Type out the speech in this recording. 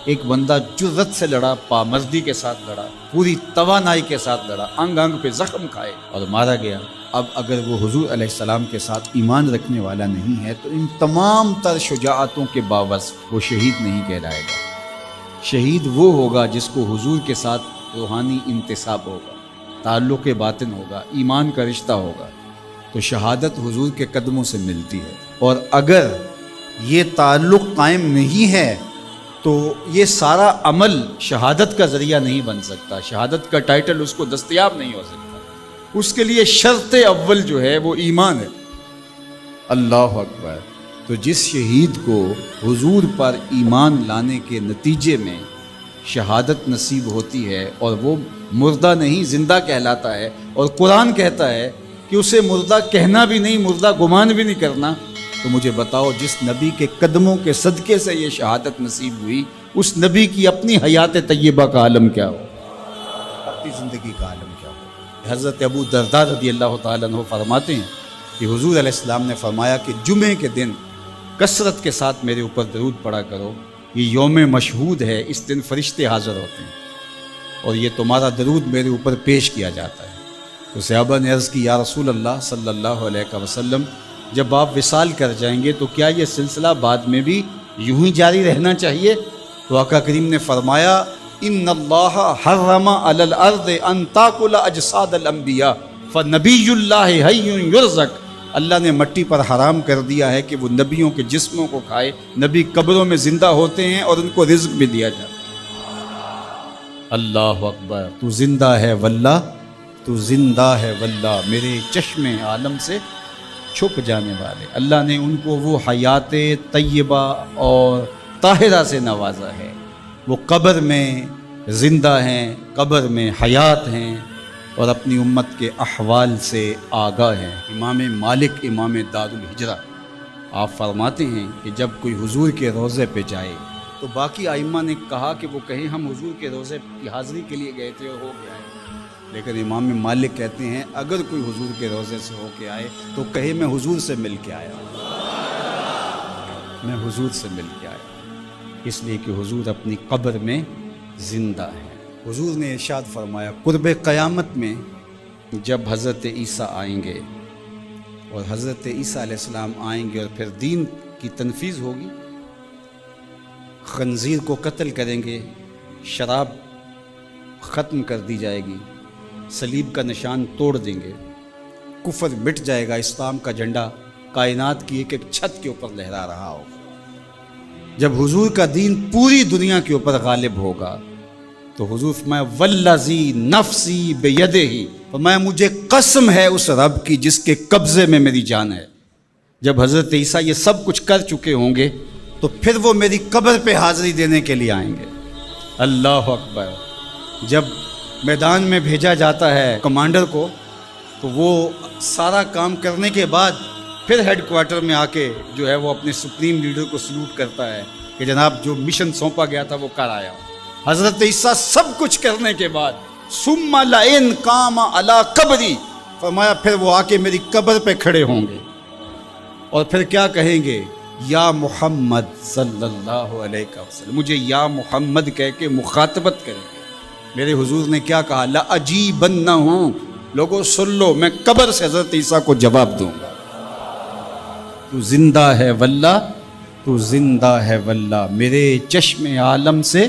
ایک بندہ جرت سے لڑا، پامردی کے ساتھ لڑا، پوری توانائی کے ساتھ لڑا، انگ انگ پہ زخم کھائے اور مارا گیا۔ اب اگر وہ حضور علیہ السلام کے ساتھ ایمان رکھنے والا نہیں ہے تو ان تمام تر شجاعتوں کے باوجود وہ شہید نہیں کہلائے گا۔ شہید وہ ہوگا جس کو حضور کے ساتھ روحانی انتساب ہوگا، تعلق باطن ہوگا، ایمان کا رشتہ ہوگا، تو شہادت حضور کے قدموں سے ملتی ہے۔ اور اگر یہ تعلق قائم نہیں ہے تو یہ سارا عمل شہادت کا ذریعہ نہیں بن سکتا، شہادت کا ٹائٹل اس کو دستیاب نہیں ہو سکتا۔ اس کے لیے شرط اول جو ہے وہ ایمان ہے۔ اللہ اکبر۔ تو جس شہید کو حضور پر ایمان لانے کے نتیجے میں شہادت نصیب ہوتی ہے اور وہ مردہ نہیں زندہ کہلاتا ہے، اور قرآن کہتا ہے کہ اسے مردہ کہنا بھی نہیں، مردہ گمان بھی نہیں کرنا، تو مجھے بتاؤ جس نبی کے قدموں کے صدقے سے یہ شہادت نصیب ہوئی، اس نبی کی اپنی حیات طیبہ کا عالم کیا ہو، اپنی زندگی کا عالم کیا ہو۔ حضرت ابو درداء رضی اللہ تعالیٰ عنہ فرماتے ہیں کہ حضور علیہ السلام نے فرمایا کہ جمعے کے دن کثرت کے ساتھ میرے اوپر درود پڑھا کرو، یہ یوم مشہود ہے، اس دن فرشتے حاضر ہوتے ہیں اور یہ تمہارا درود میرے اوپر پیش کیا جاتا ہے۔ تو صحابہ نے عرض کی یا رسول اللہ صلی اللہ علیہ وسلم، جب آپ وصال کر جائیں گے تو کیا یہ سلسلہ بعد میں بھی یوں ہی جاری رہنا چاہیے؟ تو آقا کریم نے فرمایا ان اللہ حرم علی الارض ان تاکل اجساد الانبیاء فنبی اللہ حی یرزق، اللہ نے مٹی پر حرام کر دیا ہے کہ وہ نبیوں کے جسموں کو کھائے، نبی قبروں میں زندہ ہوتے ہیں اور ان کو رزق بھی دیا جاتا ہے۔ اللہ اکبر۔ تو زندہ ہے واللہ، تو زندہ ہے واللہ، میرے چشم عالم سے چھپ جانے والے، اللہ نے ان کو وہ حیات طیبہ اور طاہرہ سے نوازا ہے، وہ قبر میں زندہ ہیں، قبر میں حیات ہیں اور اپنی امت کے احوال سے آگاہ ہیں۔ امام مالک امام دار الہجرہ آپ فرماتے ہیں کہ جب کوئی حضور کے روضے پہ جائے تو باقی ائمہ نے کہا کہ وہ کہیں ہم حضور کے روضے کی حاضری کے لیے گئے تھے اور ہو کے آئے، لیکن امام مالک کہتے ہیں اگر کوئی حضور کے روضے سے ہو کے آئے تو کہے میں حضور سے مل کے آیا، میں حضور سے مل کے آیا، اس لیے کہ حضور اپنی قبر میں زندہ ہے۔ حضور نے ارشاد فرمایا قرب قیامت میں جب حضرت عیسیٰ آئیں گے اور حضرت عیسیٰ علیہ السلام آئیں گے اور پھر دین کی تنفیذ ہوگی، خنزیر کو قتل کریں گے، شراب ختم کر دی جائے گی، صلیب کا نشان توڑ دیں گے، کفر مٹ جائے گا، اسلام کا جھنڈا کائنات کی ایک ایک چھت کے اوپر لہرا رہا ہوگا۔ جب حضور کا دین پوری دنیا کے اوپر غالب ہوگا تو حضور فرمایا والذی نفسی بیدہ، فرمایا مجھے قسم ہے اس رب کی جس کے قبضے میں میری جان ہے۔ جب حضرت عیسیٰ یہ سب کچھ کر چکے ہوں گے تو پھر وہ میری قبر پہ حاضری دینے کے لیے آئیں گے۔ اللہ اکبر۔ جب میدان میں بھیجا جاتا ہے کمانڈر کو تو وہ سارا کام کرنے کے بعد پھر ہیڈ کوارٹر میں آ کے جو ہے وہ اپنے سپریم لیڈر کو سلوٹ کرتا ہے کہ جناب جو مشن سونپا گیا تھا وہ کر آیا۔ حضرت عیسیٰ سب کچھ کرنے کے بعد ثم لئن قام علی قبری، فرمایا پھر وہ آ کے میری قبر پہ کھڑے ہوں گے اور پھر کیا کہیں گے یا محمد صلی اللہ علیہ وسلم، مجھے یا محمد کہہ کے مخاطبت کریں گے۔ میرے حضور نے کیا کہا لأجیبنہ، لوگوں سن لو میں قبر سے حضرت عیسیٰ کو جواب دوں گا، تو زندہ ہے واللہ، تو زندہ ہے واللہ، میرے چشم عالم سے